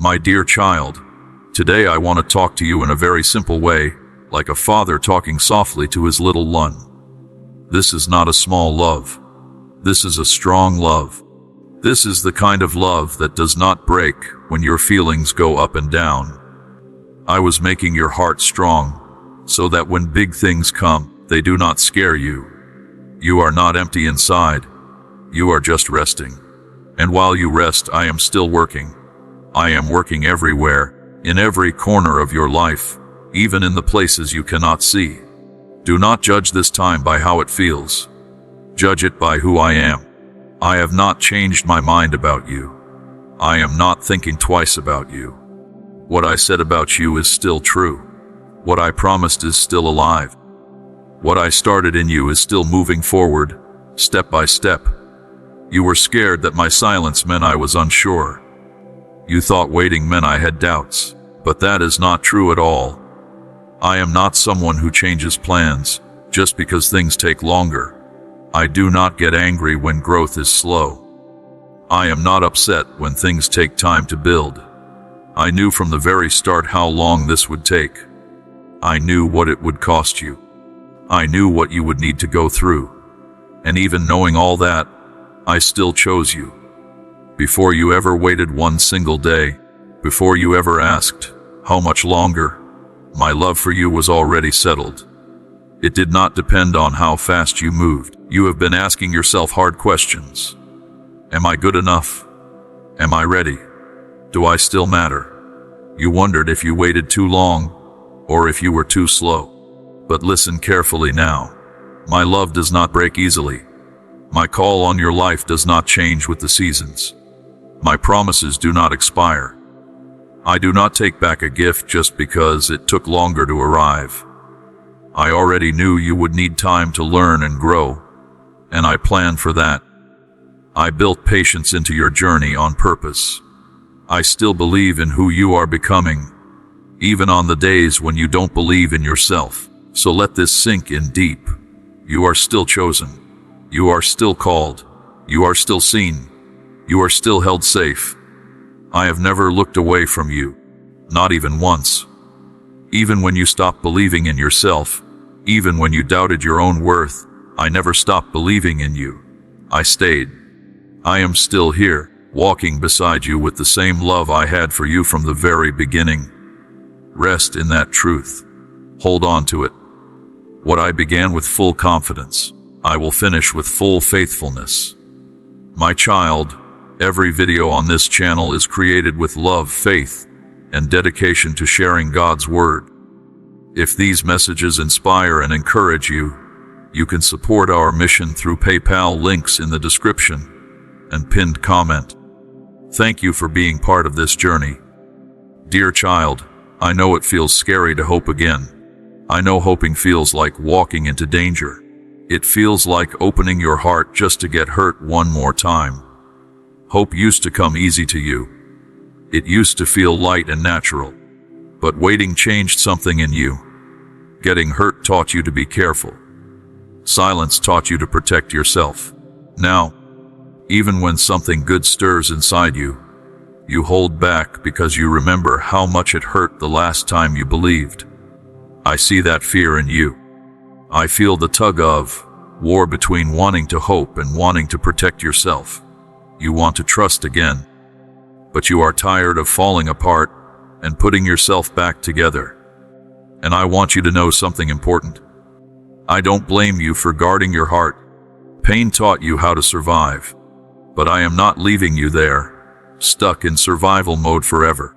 My dear child, today I want to talk to you in a very simple way, like a father talking softly to his little one. This is not a small love. This is a strong love. This is the kind of love that does not break when your feelings go up and down. I was making your heart strong, so that when big things come, they do not scare you. You are not empty inside. You are just resting. And while you rest, I am still working. I am working everywhere, in every corner of your life, even in the places you cannot see. Do not judge this time by how it feels. Judge it by who I am. I have not changed my mind about you. I am not thinking twice about you. What I said about you is still true. What I promised is still alive. What I started in you is still moving forward, step by step. You were scared that my silence meant I was unsure. You thought waiting meant I had doubts, but that is not true at all. I am not someone who changes plans just because things take longer. I do not get angry when growth is slow. I am not upset when things take time to build. I knew from the very start how long this would take. I knew what it would cost you. I knew what you would need to go through. And even knowing all that, I still chose you. Before you ever waited one single day, before you ever asked, how much longer, my love for you was already settled. It did not depend on how fast you moved. You have been asking yourself hard questions. Am I good enough? Am I ready? Do I still matter? You wondered if you waited too long, or if you were too slow. But listen carefully now. My love does not break easily. My call on your life does not change with the seasons. My promises do not expire. I do not take back a gift just because it took longer to arrive. I already knew you would need time to learn and grow, and I planned for that. I built patience into your journey on purpose. I still believe in who you are becoming, even on the days when you don't believe in yourself. So let this sink in deep. You are still chosen. You are still called. You are still seen. You are still held safe. I have never looked away from you, not even once. Even when you stopped believing in yourself, even when you doubted your own worth, I never stopped believing in you. I stayed. I am still here, walking beside you with the same love I had for you from the very beginning. Rest in that truth. Hold on to it. What I began with full confidence, I will finish with full faithfulness. My child, every video on this channel is created with love, faith, and dedication to sharing God's Word. If these messages inspire and encourage you, you can support our mission through PayPal, links in the description and pinned comment. Thank you for being part of this journey. Dear child, I know it feels scary to hope again. I know hoping feels like walking into danger. It feels like opening your heart just to get hurt one more time. Hope used to come easy to you. It used to feel light and natural. But waiting changed something in you. Getting hurt taught you to be careful. Silence taught you to protect yourself. Now, even when something good stirs inside you, you hold back because you remember how much it hurt the last time you believed. I see that fear in you. I feel the tug of war between wanting to hope and wanting to protect yourself. You want to trust again, but you are tired of falling apart and putting yourself back together. And I want you to know something important. I don't blame you for guarding your heart. Pain taught you how to survive, but I am not leaving you there, stuck in survival mode forever.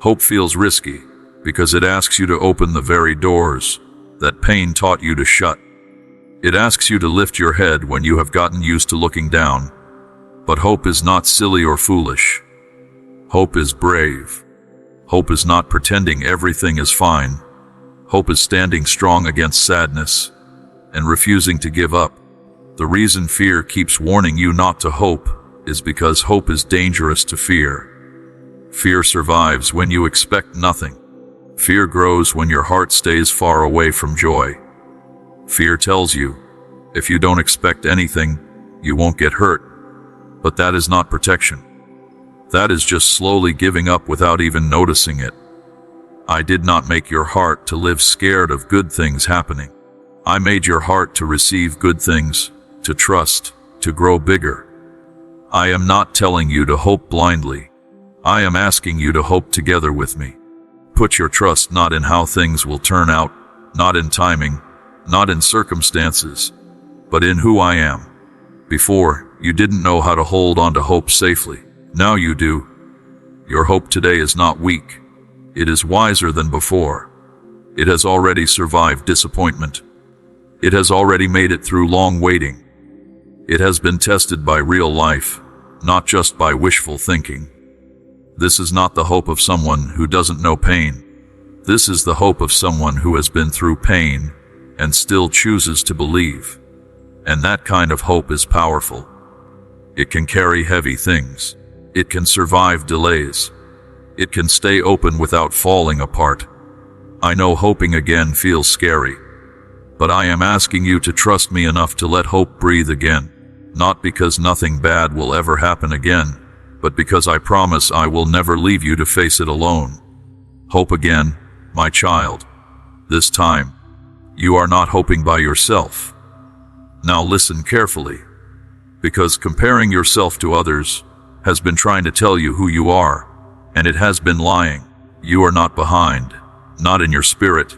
Hope feels risky because it asks you to open the very doors that pain taught you to shut. It asks you to lift your head when you have gotten used to looking down. But hope is not silly or foolish. Hope is brave. Hope is not pretending everything is fine. Hope is standing strong against sadness and refusing to give up. The reason fear keeps warning you not to hope is because hope is dangerous to fear. Fear survives when you expect nothing. Fear grows when your heart stays far away from joy. Fear tells you, if you don't expect anything, you won't get hurt. But that is not protection. That is just slowly giving up without even noticing it. I did not make your heart to live scared of good things happening. I made your heart to receive good things, to trust, to grow bigger. I am not telling you to hope blindly. I am asking you to hope together with me. Put your trust not in how things will turn out, not in timing, not in circumstances, but in who I am. Before, you didn't know how to hold on to hope safely. Now you do. Your hope today is not weak. It is wiser than before. It has already survived disappointment. It has already made it through long waiting. It has been tested by real life, not just by wishful thinking. This is not the hope of someone who doesn't know pain. This is the hope of someone who has been through pain and still chooses to believe. And that kind of hope is powerful. It can carry heavy things. It can survive delays. It can stay open without falling apart. I know hoping again feels scary, but I am asking you to trust me enough to let hope breathe again, not because nothing bad will ever happen again, but because I promise I will never leave you to face it alone. Hope again, my child. This time, you are not hoping by yourself. Now listen carefully, because comparing yourself to others has been trying to tell you who you are, and it has been lying. You are not behind, not in your spirit,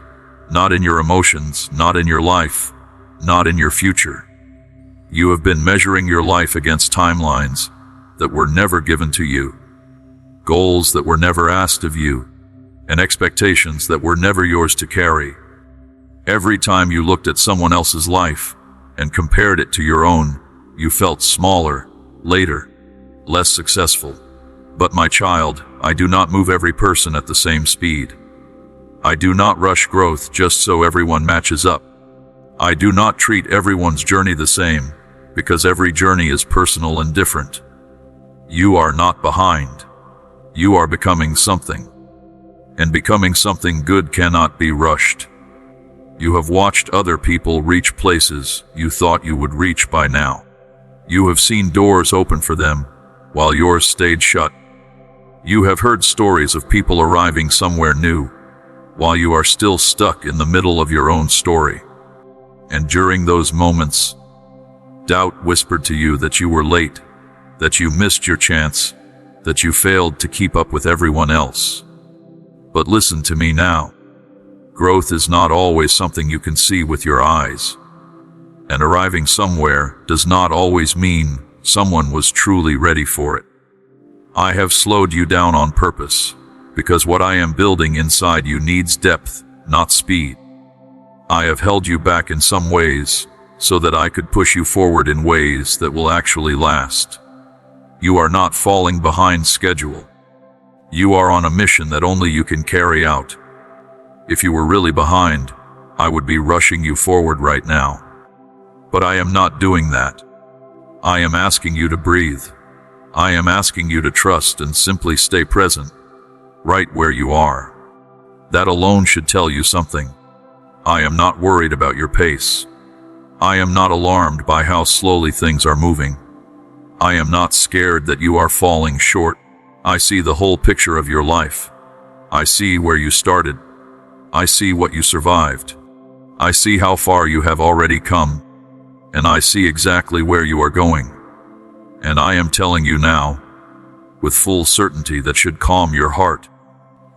not in your emotions, not in your life, not in your future. You have been measuring your life against timelines that were never given to you, goals that were never asked of you, and expectations that were never yours to carry. Every time you looked at someone else's life and compared it to your own, you felt smaller, later, less successful. But my child, I do not move every person at the same speed. I do not rush growth just so everyone matches up. I do not treat everyone's journey the same, because every journey is personal and different. You are not behind. You are becoming something. And becoming something good cannot be rushed. You have watched other people reach places you thought you would reach by now. You have seen doors open for them, while yours stayed shut. You have heard stories of people arriving somewhere new, while you are still stuck in the middle of your own story. And during those moments, doubt whispered to you that you were late, that you missed your chance, that you failed to keep up with everyone else. But listen to me now. Growth is not always something you can see with your eyes. And arriving somewhere does not always mean someone was truly ready for it. I have slowed you down on purpose, because what I am building inside you needs depth, not speed. I have held you back in some ways, so that I could push you forward in ways that will actually last. You are not falling behind schedule. You are on a mission that only you can carry out. If you were really behind, I would be rushing you forward right now. But I am not doing that. I am asking you to breathe. I am asking you to trust and simply stay present, right where you are. That alone should tell you something. I am not worried about your pace. I am not alarmed by how slowly things are moving. I am not scared that you are falling short. I see the whole picture of your life. I see where you started. I see what you survived. I see how far you have already come. And I see exactly where you are going. And I am telling you now, with full certainty that should calm your heart,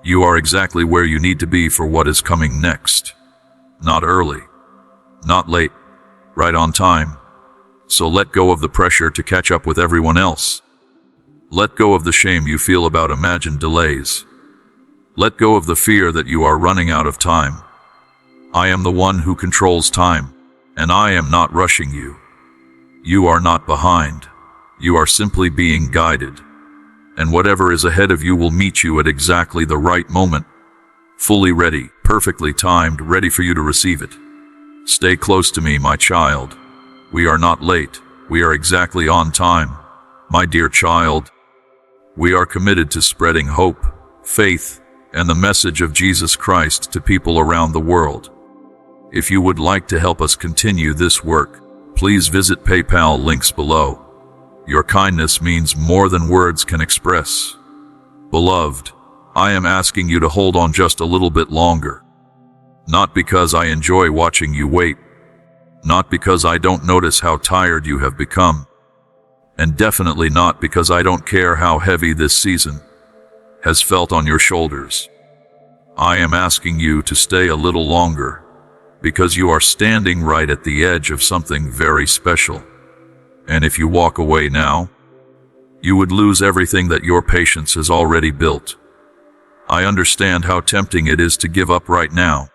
you are exactly where you need to be for what is coming next. Not early, not late, right on time. So let go of the pressure to catch up with everyone else. Let go of the shame you feel about imagined delays. Let go of the fear that you are running out of time. I am the one who controls time, and I am not rushing you. You are not behind. You are simply being guided. And whatever is ahead of you will meet you at exactly the right moment. Fully ready, perfectly timed, ready for you to receive it. Stay close to me, my child. We are not late. We are exactly on time. My dear child, we are committed to spreading hope, faith, and the message of Jesus Christ to people around the world. If you would like to help us continue this work, please visit PayPal links below. Your kindness means more than words can express. Beloved, I am asking you to hold on just a little bit longer. Not because I enjoy watching you wait, not because I don't notice how tired you have become, and definitely not because I don't care how heavy this season has felt on your shoulders. I am asking you to stay a little longer because you are standing right at the edge of something very special. And if you walk away now, you would lose everything that your patience has already built. I understand how tempting it is to give up right now,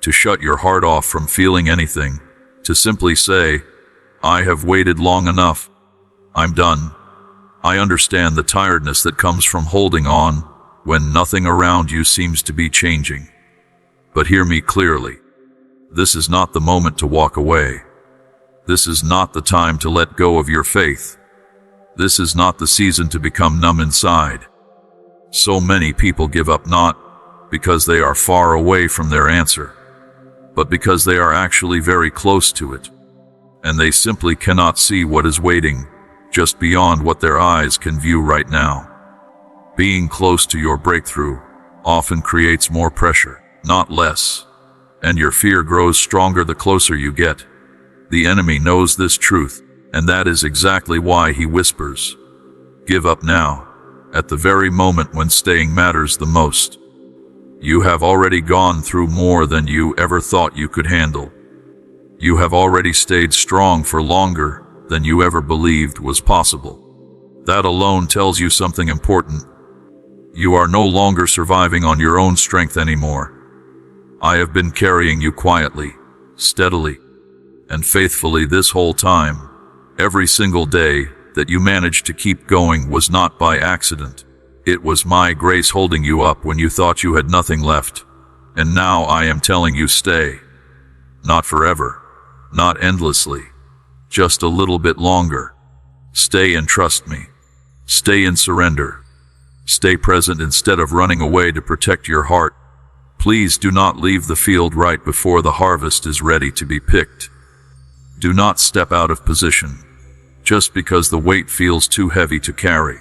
to shut your heart off from feeling anything, to simply say, I have waited long enough. I'm done. I understand the tiredness that comes from holding on when nothing around you seems to be changing. But hear me clearly. This is not the moment to walk away. This is not the time to let go of your faith. This is not the season to become numb inside. So many people give up not because they are far away from their answer, but because they are actually very close to it, and they simply cannot see what is waiting just beyond what their eyes can view right now. Being close to your breakthrough often creates more pressure, not less, and your fear grows stronger the closer you get. The enemy knows this truth, and that is exactly why he whispers, give up now, at the very moment when staying matters the most. You have already gone through more than you ever thought you could handle. You have already stayed strong for longer than you ever believed was possible. That alone tells you something important. You are no longer surviving on your own strength anymore. I have been carrying you quietly, steadily, and faithfully this whole time. Every single day that you managed to keep going was not by accident. It was my grace holding you up when you thought you had nothing left. And now I am telling you stay. Not forever, not endlessly, just a little bit longer. Stay and trust me. Stay and surrender. Stay present instead of running away to protect your heart. Please do not leave the field right before the harvest is ready to be picked. Do not step out of position just because the weight feels too heavy to carry.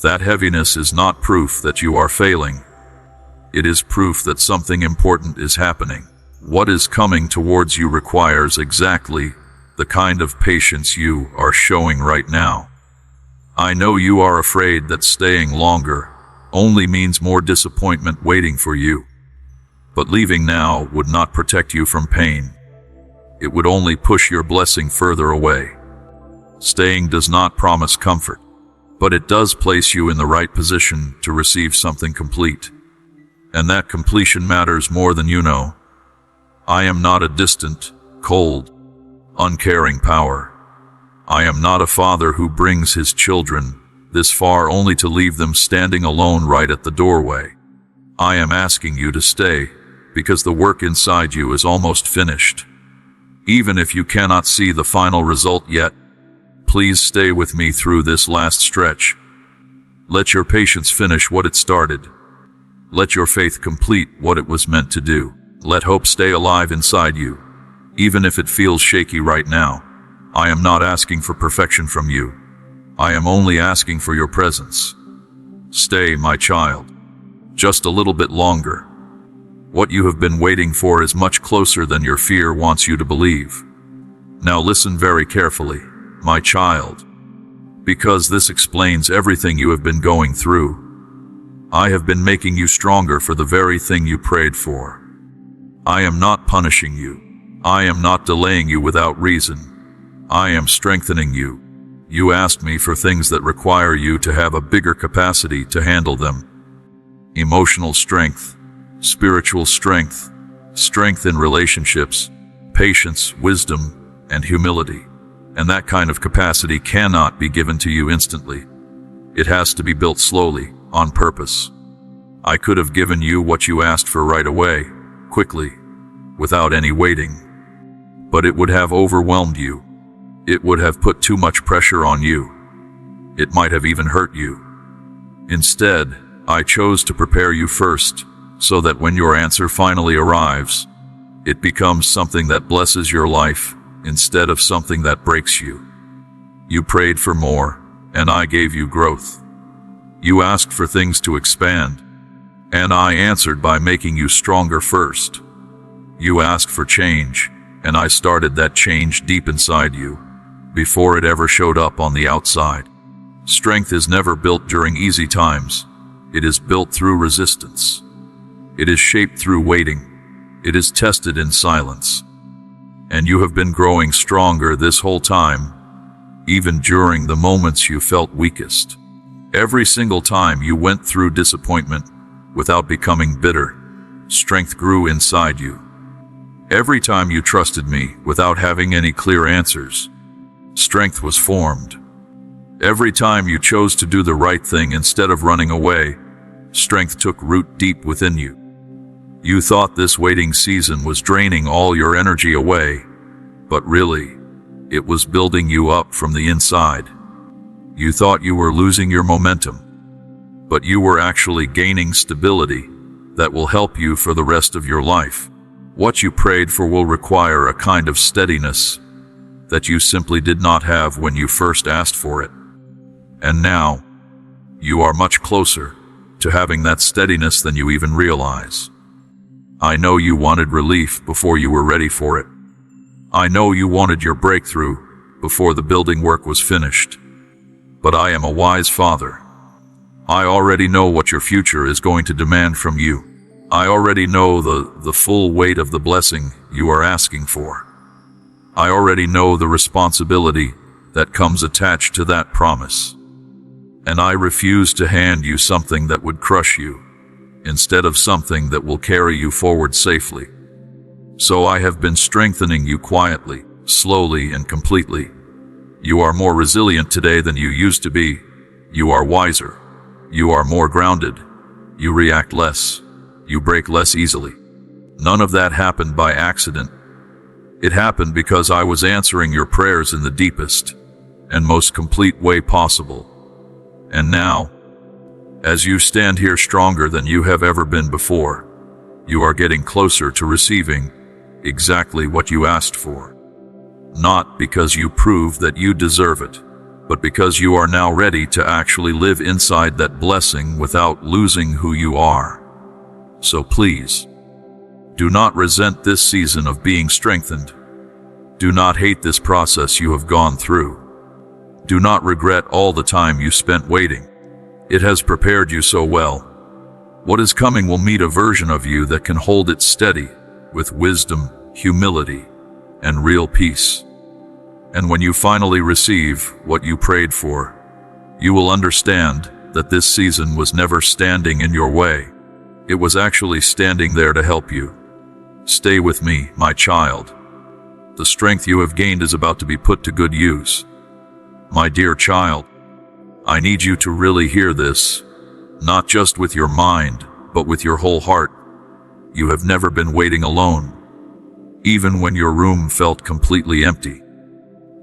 That heaviness is not proof that you are failing. It is proof that something important is happening. What is coming towards you requires exactly the kind of patience you are showing right now. I know you are afraid that staying longer only means more disappointment waiting for you. But leaving now would not protect you from pain. It would only push your blessing further away. Staying does not promise comfort, but it does place you in the right position to receive something complete. And that completion matters more than you know. I am not a distant, cold, uncaring power. I am not a father who brings his children this far only to leave them standing alone right at the doorway. I am asking you to stay because the work inside you is almost finished. Even if you cannot see the final result yet, please stay with me through this last stretch. Let your patience finish what it started. Let your faith complete what it was meant to do. Let hope stay alive inside you, even if it feels shaky right now. I am not asking for perfection from you. I am only asking for your presence. Stay, my child, just a little bit longer. What you have been waiting for is much closer than your fear wants you to believe. Now listen very carefully, my child, because this explains everything you have been going through. I have been making you stronger for the very thing you prayed for. I am not punishing you. I am not delaying you without reason. I am strengthening you. You asked me for things that require you to have a bigger capacity to handle them. Emotional strength, spiritual strength, strength in relationships, patience, wisdom, and humility. And that kind of capacity cannot be given to you instantly. It has to be built slowly, on purpose. I could have given you what you asked for right away, quickly, without any waiting. But it would have overwhelmed you. It would have put too much pressure on you. It might have even hurt you. Instead, I chose to prepare you first, so that when your answer finally arrives, it becomes something that blesses your life instead of something that breaks you. You prayed for more, and I gave you growth. You asked for things to expand, and I answered by making you stronger first. You asked for change, and I started that change deep inside you, before it ever showed up on the outside. Strength is never built during easy times. It is built through resistance. It is shaped through waiting. It is tested in silence. And you have been growing stronger this whole time, even during the moments you felt weakest. Every single time you went through disappointment without becoming bitter, strength grew inside you. Every time you trusted me without having any clear answers, strength was formed. Every time you chose to do the right thing instead of running away, strength took root deep within you. You thought this waiting season was draining all your energy away, but really, it was building you up from the inside. You thought you were losing your momentum, but you were actually gaining stability that will help you for the rest of your life. What you prayed for will require a kind of steadiness that you simply did not have when you first asked for it. And now, you are much closer to having that steadiness than you even realize. I know you wanted relief before you were ready for it. I know you wanted your breakthrough before the building work was finished. But I am a wise father. I already know what your future is going to demand from you. I already know the full weight of the blessing you are asking for. I already know the responsibility that comes attached to that promise. And I refuse to hand you something that would crush you, instead of something that will carry you forward safely. So I have been strengthening you quietly, slowly and completely. You are more resilient today than you used to be. You are wiser. You are more grounded. You react less. You break less easily. None of that happened by accident. It happened because I was answering your prayers in the deepest and most complete way possible. And now, as you stand here stronger than you have ever been before, you are getting closer to receiving exactly what you asked for. Not because you prove that you deserve it, but because you are now ready to actually live inside that blessing without losing who you are. So please, do not resent this season of being strengthened. Do not hate this process you have gone through. Do not regret all the time you spent waiting. It has prepared you so well. What is coming will meet a version of you that can hold it steady with wisdom, humility, and real peace. And when you finally receive what you prayed for, you will understand that this season was never standing in your way. It was actually standing there to help you. Stay with me, my child. The strength you have gained is about to be put to good use. My dear child, I need you to really hear this, not just with your mind, but with your whole heart. You have never been waiting alone. Even when your room felt completely empty.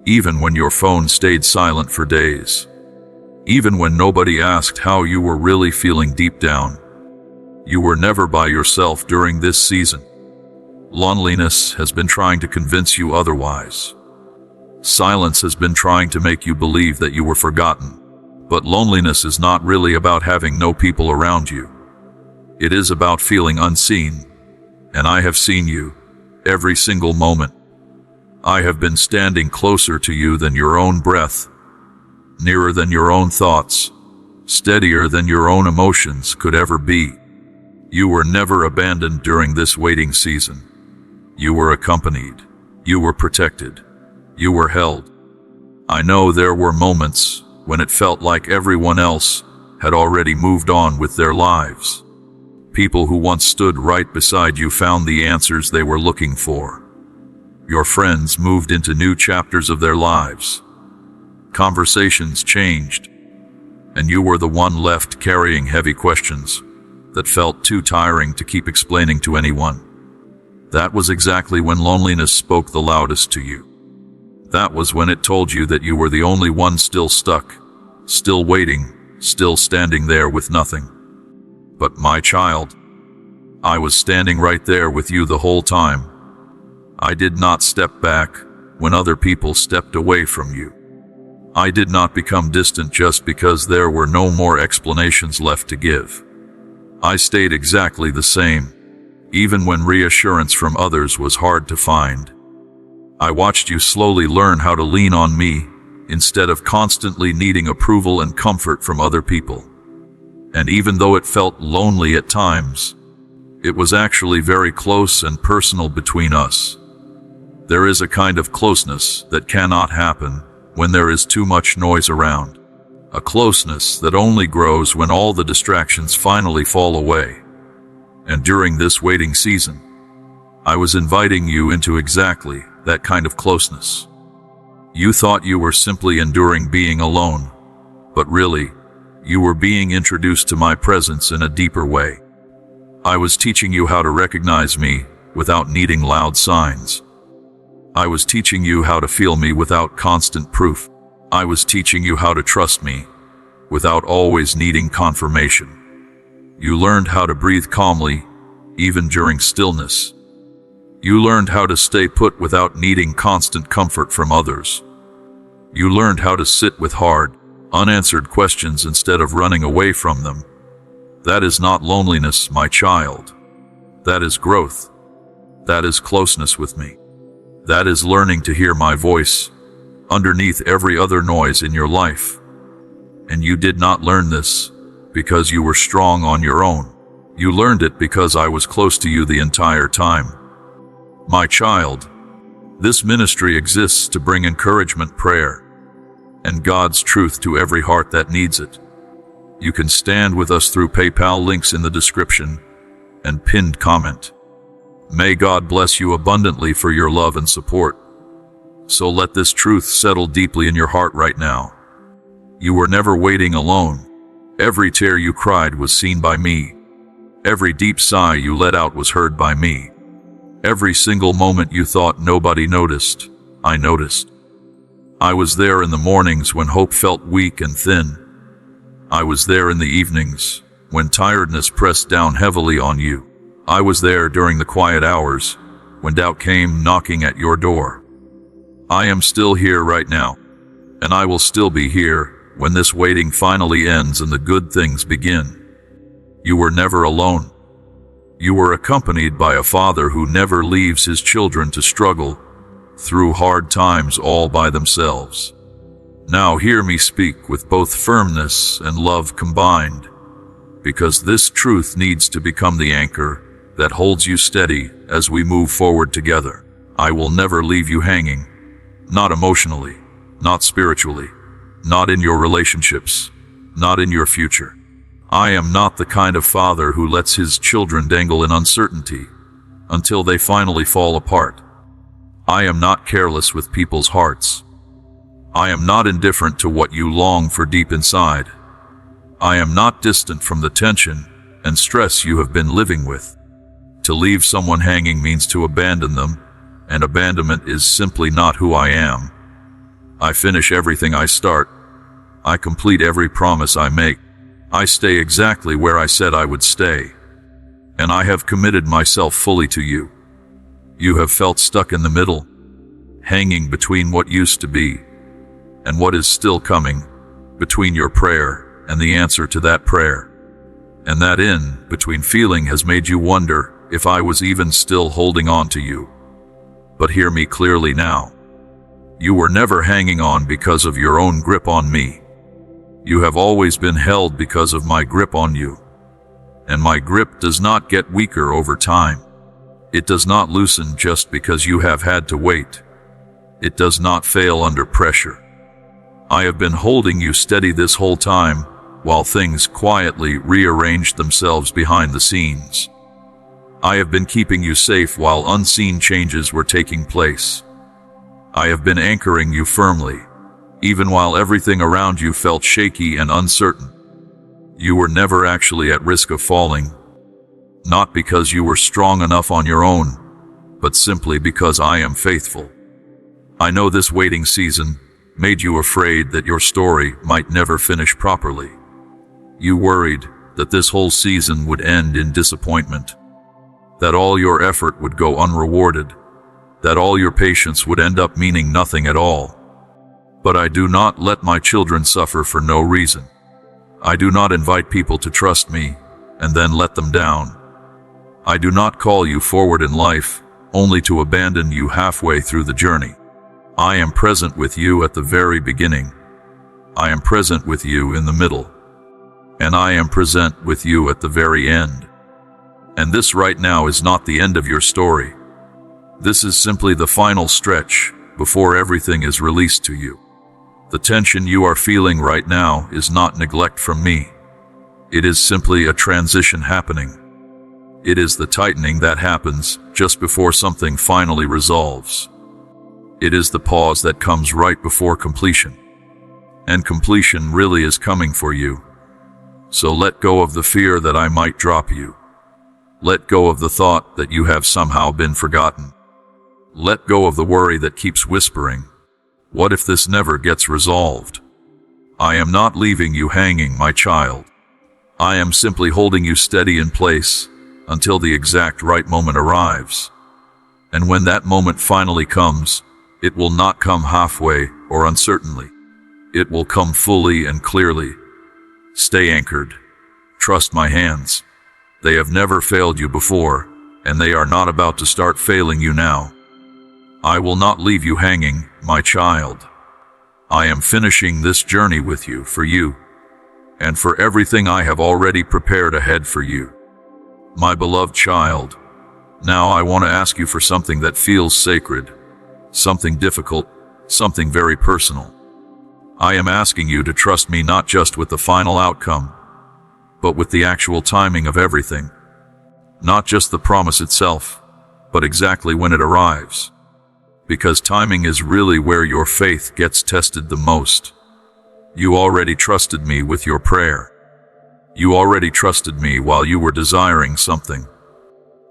Even when your phone stayed silent for days. Even when nobody asked how you were really feeling deep down. You were never by yourself during this season. Loneliness has been trying to convince you otherwise. Silence has been trying to make you believe that you were forgotten. But loneliness is not really about having no people around you. It is about feeling unseen. And I have seen you, every single moment. I have been standing closer to you than your own breath, nearer than your own thoughts, steadier than your own emotions could ever be. You were never abandoned during this waiting season. You were accompanied. You were protected. You were held. I know there were moments when it felt like everyone else had already moved on with their lives. People who once stood right beside you found the answers they were looking for. Your friends moved into new chapters of their lives. Conversations changed, and you were the one left carrying heavy questions that felt too tiring to keep explaining to anyone. That was exactly when loneliness spoke the loudest to you. That was when it told you that you were the only one still stuck, still waiting, still standing there with nothing. But my child, I was standing right there with you the whole time. I did not step back when other people stepped away from you. I did not become distant just because there were no more explanations left to give. I stayed exactly the same, even when reassurance from others was hard to find. I watched you slowly learn how to lean on me instead of constantly needing approval and comfort from other people. And even though it felt lonely at times, it was actually very close and personal between us. There is a kind of closeness that cannot happen when there is too much noise around. A closeness that only grows when all the distractions finally fall away. And during this waiting season, I was inviting you into exactly that kind of closeness. You thought you were simply enduring being alone, but really, you were being introduced to my presence in a deeper way. I was teaching you how to recognize me without needing loud signs. I was teaching you how to feel me without constant proof. I was teaching you how to trust me without always needing confirmation. You learned how to breathe calmly, even during stillness. You learned how to stay put without needing constant comfort from others. You learned how to sit with hard, unanswered questions instead of running away from them. That is not loneliness, my child. That is growth. That is closeness with me. That is learning to hear my voice underneath every other noise in your life. And you did not learn this because you were strong on your own. You learned it because I was close to you the entire time. My child, this ministry exists to bring encouragement, prayer, and God's truth to every heart that needs it. You can stand with us through PayPal, links in the description and pinned comment. May God bless you abundantly for your love and support. So let this truth settle deeply in your heart right now. You were never waiting alone. Every tear you cried was seen by me. Every deep sigh you let out was heard by me. Every single moment you thought nobody noticed, I noticed. I was there in the mornings when hope felt weak and thin. I was there in the evenings when tiredness pressed down heavily on you. I was there during the quiet hours when doubt came knocking at your door. I am still here right now, and I will still be here when this waiting finally ends and the good things begin. You were never alone. You were accompanied by a father who never leaves his children to struggle through hard times all by themselves. Now hear me speak with both firmness and love combined, because this truth needs to become the anchor that holds you steady as we move forward together. I will never leave you hanging, not emotionally, not spiritually, not in your relationships, not in your future. I am not the kind of father who lets his children dangle in uncertainty until they finally fall apart. I am not careless with people's hearts. I am not indifferent to what you long for deep inside. I am not distant from the tension and stress you have been living with. To leave someone hanging means to abandon them, and abandonment is simply not who I am. I finish everything I start. I complete every promise I make. I stay exactly where I said I would stay. And I have committed myself fully to you. You have felt stuck in the middle, hanging between what used to be and what is still coming, between your prayer and the answer to that prayer. And that in-between feeling has made you wonder if I was even still holding on to you. But hear me clearly now. You were never hanging on because of your own grip on me. You have always been held because of my grip on you. And my grip does not get weaker over time. It does not loosen just because you have had to wait. It does not fail under pressure. I have been holding you steady this whole time while things quietly rearranged themselves behind the scenes. I have been keeping you safe while unseen changes were taking place. I have been anchoring you firmly, even while everything around you felt shaky and uncertain. You were never actually at risk of falling, not because you were strong enough on your own, but simply because I am faithful. I know this waiting season made you afraid that your story might never finish properly. You worried that this whole season would end in disappointment, that all your effort would go unrewarded, that all your patience would end up meaning nothing at all. But I do not let my children suffer for no reason. I do not invite people to trust me and then let them down. I do not call you forward in life only to abandon you halfway through the journey. I am present with you at the very beginning. I am present with you in the middle. And I am present with you at the very end. And this right now is not the end of your story. This is simply the final stretch before everything is released to you. The tension you are feeling right now is not neglect from me. It is simply a transition happening. It is the tightening that happens just before something finally resolves. It is the pause that comes right before completion. And completion really is coming for you. So let go of the fear that I might drop you. Let go of the thought that you have somehow been forgotten. Let go of the worry that keeps whispering, "What if this never gets resolved?" I am not leaving you hanging, my child. I am simply holding you steady in place until the exact right moment arrives. And when that moment finally comes, it will not come halfway or uncertainly. It will come fully and clearly. Stay anchored. Trust my hands. They have never failed you before, and they are not about to start failing you now. I will not leave you hanging, my child. I am finishing this journey with you, for you, and for everything I have already prepared ahead for you. My beloved child, now I want to ask you for something that feels sacred, something difficult, something very personal. I am asking you to trust me not just with the final outcome, but with the actual timing of everything. Not just the promise itself, but exactly when it arrives. Because timing is really where your faith gets tested the most. You already trusted me with your prayer. You already trusted me while you were desiring something.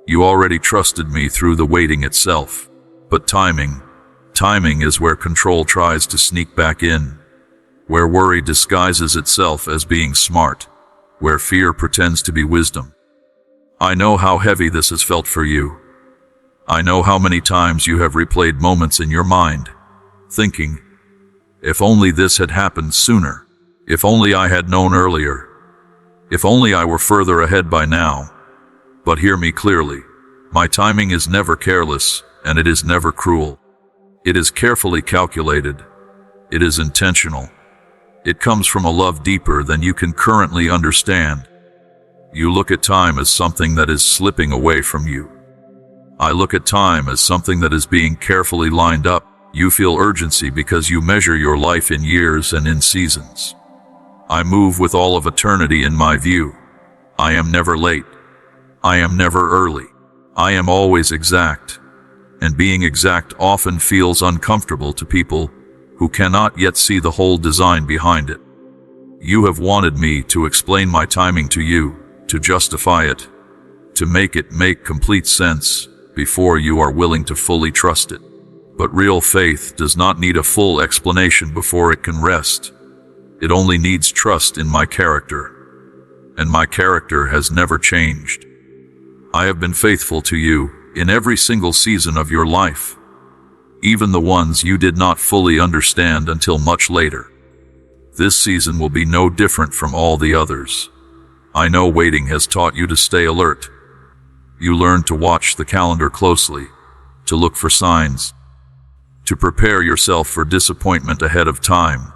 You already trusted me through the waiting itself. But timing is where control tries to sneak back in, where worry disguises itself as being smart, where fear pretends to be wisdom. I know how heavy this has felt for you. I know how many times you have replayed moments in your mind, thinking, if only this had happened sooner, if only I had known earlier, if only I were further ahead by now. But hear me clearly, my timing is never careless, and it is never cruel. It is carefully calculated. It is intentional. It comes from a love deeper than you can currently understand. You look at time as something that is slipping away from you. I look at time as something that is being carefully lined up. You feel urgency because you measure your life in years and in seasons. I move with all of eternity in my view. I am never late. I am never early. I am always exact. And being exact often feels uncomfortable to people who cannot yet see the whole design behind it. You have wanted me to explain my timing to you, to justify it, to make it make complete sense before you are willing to fully trust it. But real faith does not need a full explanation before it can rest. It only needs trust in my character. And my character has never changed. I have been faithful to you in every single season of your life, even the ones you did not fully understand until much later. This season will be no different from all the others. I know waiting has taught you to stay alert. You learned to watch the calendar closely, to look for signs, to prepare yourself for disappointment ahead of time.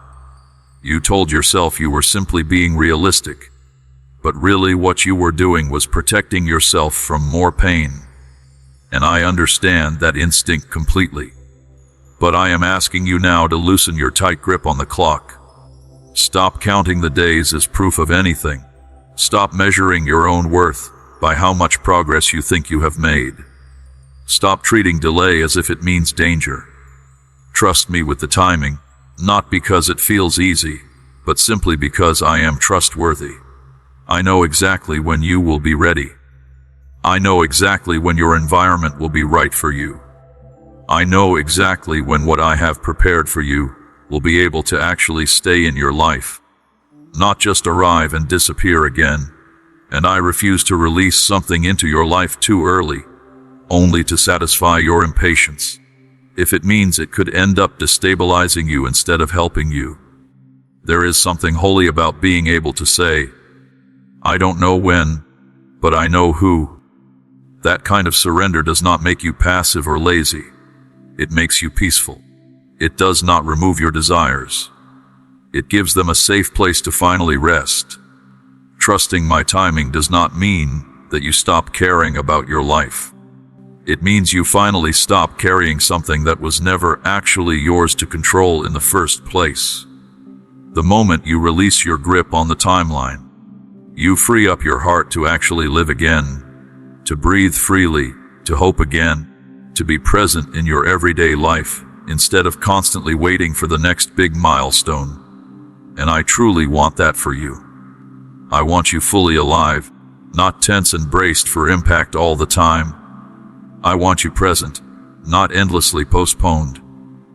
You told yourself you were simply being realistic, but really what you were doing was protecting yourself from more pain. And I understand that instinct completely. But I am asking you now to loosen your tight grip on the clock. Stop counting the days as proof of anything. Stop measuring your own worth by how much progress you think you have made. Stop treating delay as if it means danger. Trust me with the timing, not because it feels easy, but simply because I am trustworthy. I know exactly when you will be ready. I know exactly when your environment will be right for you. I know exactly when what I have prepared for you will be able to actually stay in your life, not just arrive and disappear again. And I refuse to release something into your life too early, only to satisfy your impatience. if it means it could end up destabilizing you instead of helping you. There is something holy about being able to say, I don't know when, but I know who. That kind of surrender does not make you passive or lazy. It makes you peaceful. It does not remove your desires. It gives them a safe place to finally rest. Trusting my timing does not mean that you stop caring about your life. It means you finally stop carrying something that was never actually yours to control in the first place. The moment you release your grip on the timeline, you free up your heart to actually live again, to breathe freely, to hope again, to be present in your everyday life instead of constantly waiting for the next big milestone. And I truly want that for you. I want you fully alive, not tense and braced for impact all the time. I want you present, not endlessly postponed.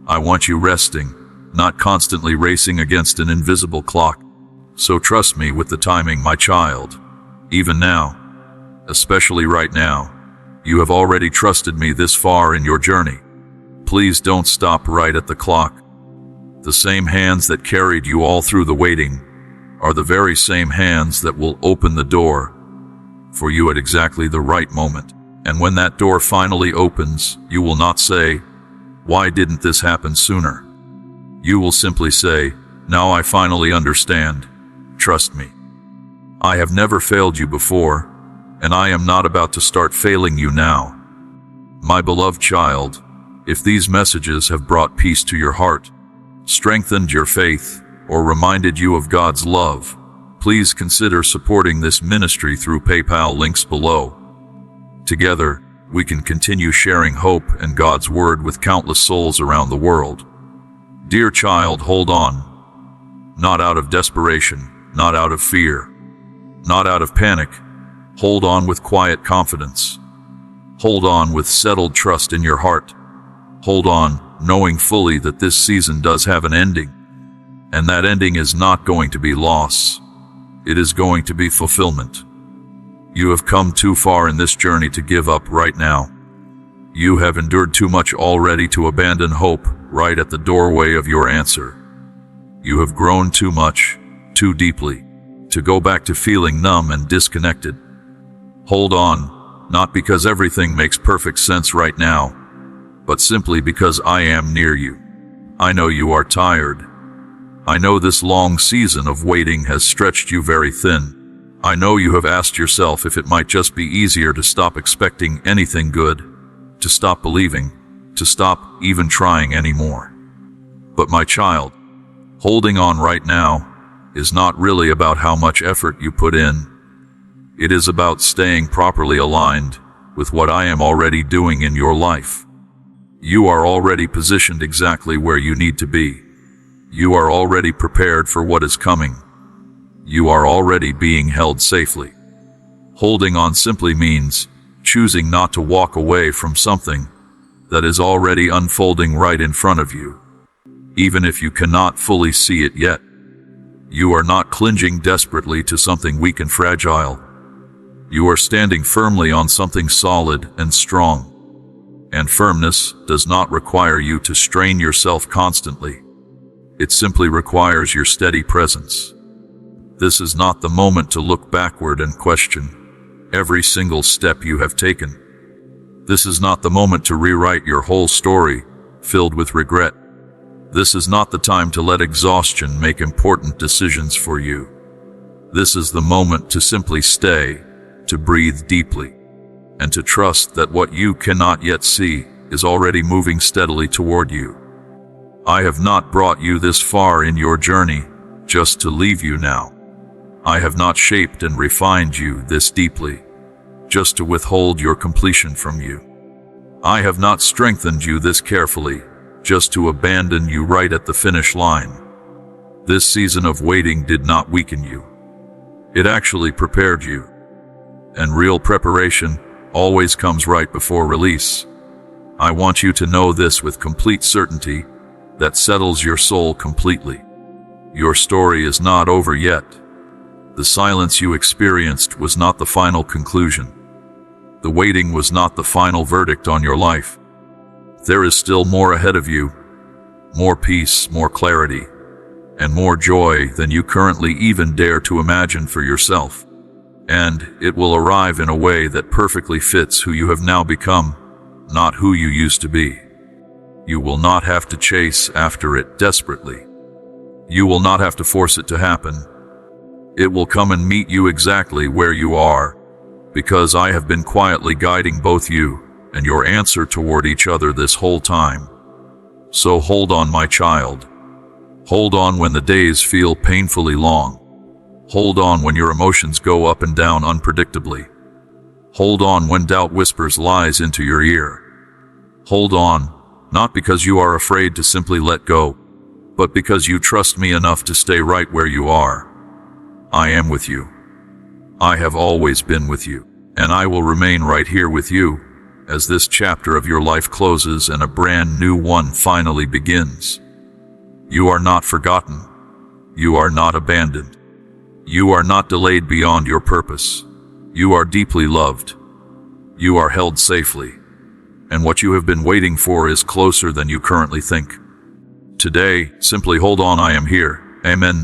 I want you resting, not constantly racing against an invisible clock. So trust me with the timing, my child. Even now, especially right now, you have already trusted me this far in your journey. Please don't stop right at the clock. The same hands that carried you all through the waiting are the very same hands that will open the door for you at exactly the right moment. And when that door finally opens, you will not say, why didn't this happen sooner? You will simply say, now I finally understand. Trust me. I have never failed you before, and I am not about to start failing you now. My beloved child, if these messages have brought peace to your heart, strengthened your faith, or reminded you of God's love, please consider supporting this ministry through PayPal links below. Together, we can continue sharing hope and God's word with countless souls around the world. Dear child, hold on. Not out of desperation, not out of fear, not out of panic. Hold on with quiet confidence. Hold on with settled trust in your heart. Hold on, knowing fully that this season does have an ending. And that ending is not going to be loss. It is going to be fulfillment. You have come too far in this journey to give up right now. You have endured too much already to abandon hope right at the doorway of your answer. You have grown too much, too deeply, to go back to feeling numb and disconnected. Hold on, not because everything makes perfect sense right now, but simply because I am near you. I know you are tired. I know this long season of waiting has stretched you very thin. I know you have asked yourself if it might just be easier to stop expecting anything good, to stop believing, to stop even trying anymore. But my child, holding on right now is not really about how much effort you put in. It is about staying properly aligned with what I am already doing in your life. You are already positioned exactly where you need to be. You are already prepared for what is coming. You are already being held safely. Holding on simply means choosing not to walk away from something that is already unfolding right in front of you, even if you cannot fully see it yet. You are not clinging desperately to something weak and fragile. You are standing firmly on something solid and strong. And firmness does not require you to strain yourself constantly. It simply requires your steady presence. This is not the moment to look backward and question every single step you have taken. This is not the moment to rewrite your whole story, filled with regret. This is not the time to let exhaustion make important decisions for you. This is the moment to simply stay, to breathe deeply, and to trust that what you cannot yet see is already moving steadily toward you. I have not brought you this far in your journey just to leave you now. I have not shaped and refined you this deeply just to withhold your completion from you. I have not strengthened you this carefully just to abandon you right at the finish line. This season of waiting did not weaken you. It actually prepared you. And real preparation always comes right before release. I want you to know this with complete certainty that settles your soul completely. Your story is not over yet. The silence you experienced was not the final conclusion. The waiting was not the final verdict on your life. There is still more ahead of you, more peace, more clarity, and more joy than you currently even dare to imagine for yourself. And it will arrive in a way that perfectly fits who you have now become, not who you used to be. You will not have to chase after it desperately. You will not have to force it to happen. It will come and meet you exactly where you are, because I have been quietly guiding both you and your answer toward each other this whole time. So hold on, my child. Hold on when the days feel painfully long. Hold on when your emotions go up and down unpredictably. Hold on when doubt whispers lies into your ear. Hold on, not because you are afraid to simply let go, but because you trust me enough to stay right where you are. I am with you. I have always been with you, and I will remain right here with you as this chapter of your life closes and a brand new one finally begins. You are not forgotten. You are not abandoned. You are not delayed beyond your purpose. You are deeply loved. You are held safely. And what you have been waiting for is closer than you currently think. Today, simply hold on. I am here. Amen.